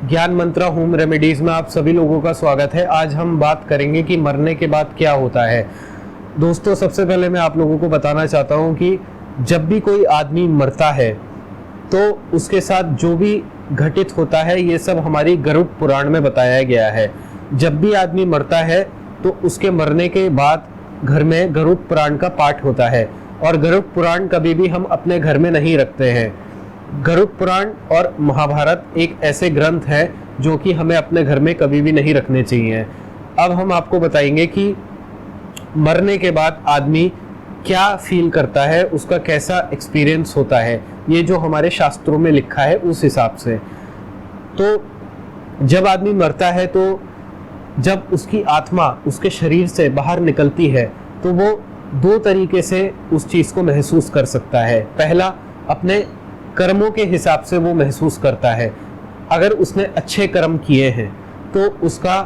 ज्ञान मंत्रा home remedies में आप सभी लोगों का स्वागत है। आज हम बात करेंगे कि मरने के बाद क्या होता है। दोस्तों, सबसे पहले मैं आप लोगों को बताना चाहता हूं कि जब भी कोई आदमी मरता है तो उसके साथ जो भी घटित होता है ये सब हमारी गरुड़ पुराण में बताया गया है। जब भी आदमी मरता है तो उसके मरने के बाद घर में गरुड़ पुराण का पाठ होता है, और गरुड़ पुराण कभी भी हम अपने घर में नहीं रखते हैं। गरुड़ पुराण और महाभारत एक ऐसे ग्रंथ है जो कि हमें अपने घर में कभी भी नहीं रखने चाहिए। अब हम आपको बताएंगे कि मरने के बाद आदमी क्या फील करता है, उसका कैसा एक्सपीरियंस होता है, ये जो हमारे शास्त्रों में लिखा है उस हिसाब से। तो जब आदमी मरता है तो जब उसकी आत्मा उसके शरीर से बाहर निकलती है तो वो दो तरीके से उस चीज़ को महसूस कर सकता है। पहला, अपने कर्मों के हिसाब से वो महसूस करता है। अगर उसने अच्छे कर्म किए हैं तो उसका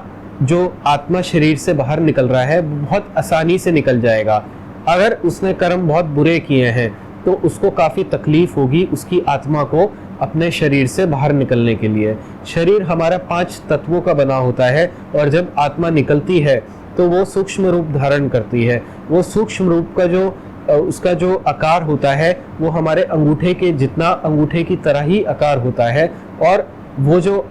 जो आत्मा शरीर से बाहर निकल रहा है बहुत आसानी से निकल जाएगा। अगर उसने कर्म बहुत बुरे किए हैं तो उसको काफ़ी तकलीफ होगी उसकी आत्मा को अपने शरीर से बाहर निकलने के लिए। शरीर हमारा 5 तत्वों का बना होता है, और जब आत्मा निकलती है तो वो सूक्ष्म रूप धारण करती है। वो सूक्ष्म रूप का उसका जो आकार होता है वो हमारे अंगूठे के जितना, अंगूठे की तरह ही आकार होता है। और वो जो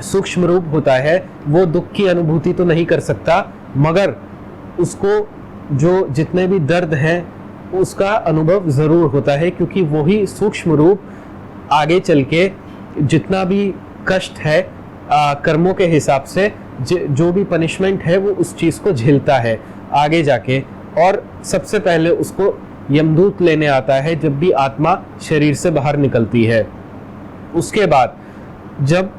सूक्ष्म रूप होता है वो दुख की अनुभूति तो नहीं कर सकता, मगर उसको जो जितने भी दर्द हैं उसका अनुभव ज़रूर होता है, क्योंकि वही सूक्ष्म रूप आगे चल के जितना भी कष्ट है कर्मों के हिसाब से जो भी पनिशमेंट है वो उस चीज़ को झेलता है आगे जाके। और सबसे पहले उसको यमदूत लेने आता है जब भी आत्मा शरीर से बाहर निकलती है। उसके बाद जब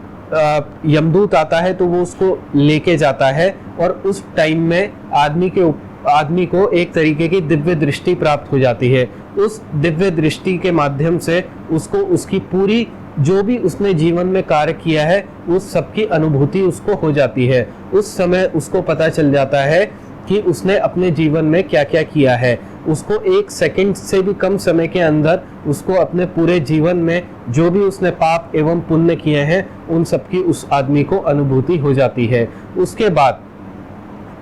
यमदूत आता है तो वो उसको लेके जाता है, और उस टाइम में आदमी को एक तरीके की दिव्य दृष्टि प्राप्त हो जाती है। उस दिव्य दृष्टि के माध्यम से उसको उसकी पूरी जो भी उसने जीवन में कार्य किया है उस सब की अनुभूति उसको हो जाती है। उस समय उसको पता चल जाता है कि उसने अपने जीवन में क्या क्या किया है। उसको 1 सेकंड से भी कम समय के अंदर उसको अपने पूरे जीवन में जो भी उसने पाप एवं पुण्य किए हैं उन सब की उस आदमी को अनुभूति हो जाती है। उसके बाद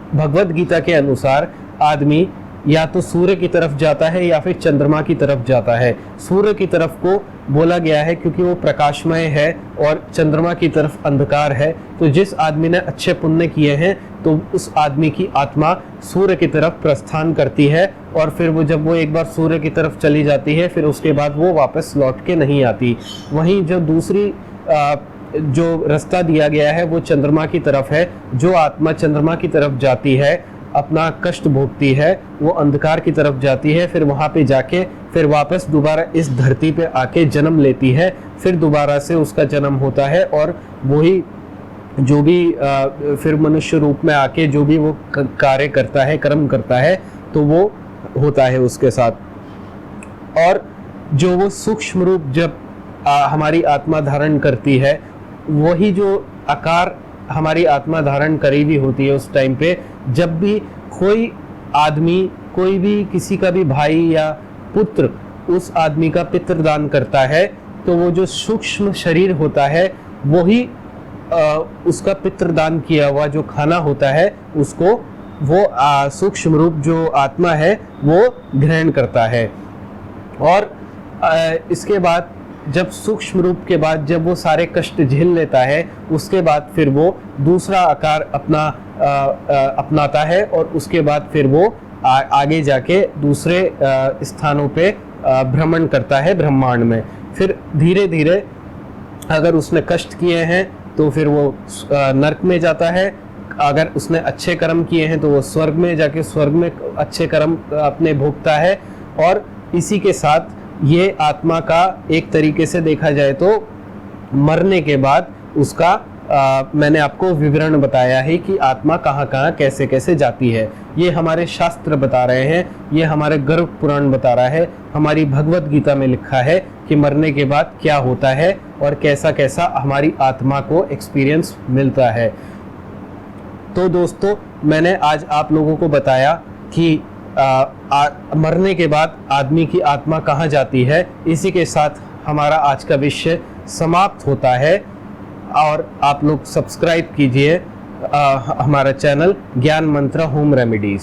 भगवत गीता के अनुसार आदमी या तो सूर्य की तरफ जाता है या फिर चंद्रमा की तरफ जाता है। सूर्य की तरफ को बोला गया है क्योंकि वो प्रकाशमय है, और चंद्रमा की तरफ अंधकार है। तो जिस आदमी ने अच्छे पुण्य किए हैं तो उस आदमी की आत्मा सूर्य की तरफ प्रस्थान करती है, और फिर वो जब वो एक बार सूर्य की तरफ चली जाती है फिर उसके बाद वो वापस लौट के नहीं आती। वहीं जो दूसरी जो रास्ता दिया गया है वो चंद्रमा की तरफ है। जो आत्मा चंद्रमा की तरफ जाती है, अपना कष्ट भोगती है, वो अंधकार की तरफ जाती है, फिर वहाँ पे जाके फिर वापस दोबारा इस धरती पे आके जन्म लेती है। फिर दोबारा से उसका जन्म होता है, और वही जो भी फिर मनुष्य रूप में आके जो भी वो कार्य करता है, कर्म करता है, तो वो होता है उसके साथ। और जो वो सूक्ष्म रूप जब हमारी आत्मा धारण करती है, वही जो आकार हमारी आत्मा धारण करी भी होती है उस टाइम पे, जब भी कोई आदमी, कोई भी किसी का भी भाई या पुत्र उस आदमी का पितृदान करता है तो वो जो सूक्ष्म शरीर होता है वही उसका पितृदान किया हुआ जो खाना होता है उसको वो सूक्ष्म रूप जो आत्मा है वो ग्रहण करता है। और इसके बाद जब सूक्ष्म रूप के बाद जब वो सारे कष्ट झेल लेता है, उसके बाद फिर वो दूसरा आकार अपनाता है, और उसके बाद फिर वो आगे जाके दूसरे स्थानों पे भ्रमण करता है ब्रह्मांड में। फिर धीरे धीरे अगर उसने कष्ट किए हैं तो फिर वो नरक में जाता है। अगर उसने अच्छे कर्म किए हैं तो वो स्वर्ग में जाके स्वर्ग में अच्छे कर्म अपने भोगता है। और इसी के साथ ये आत्मा का एक तरीके से देखा जाए तो मरने के बाद उसका मैंने आपको विवरण बताया है कि आत्मा कहाँ कहाँ कैसे कैसे जाती है। ये हमारे शास्त्र बता रहे हैं, ये हमारे गरुड़ पुराण बता रहा है, हमारी भगवत गीता में लिखा है कि मरने के बाद क्या होता है और कैसा कैसा हमारी आत्मा को एक्सपीरियंस मिलता है। तो दोस्तों, मैंने आज आप लोगों को बताया कि मरने के बाद आदमी की आत्मा कहाँ जाती है। इसी के साथ हमारा आज का विषय समाप्त होता है। और आप लोग सब्सक्राइब कीजिए हमारा चैनल ज्ञान मंत्र होम रेमेडीज।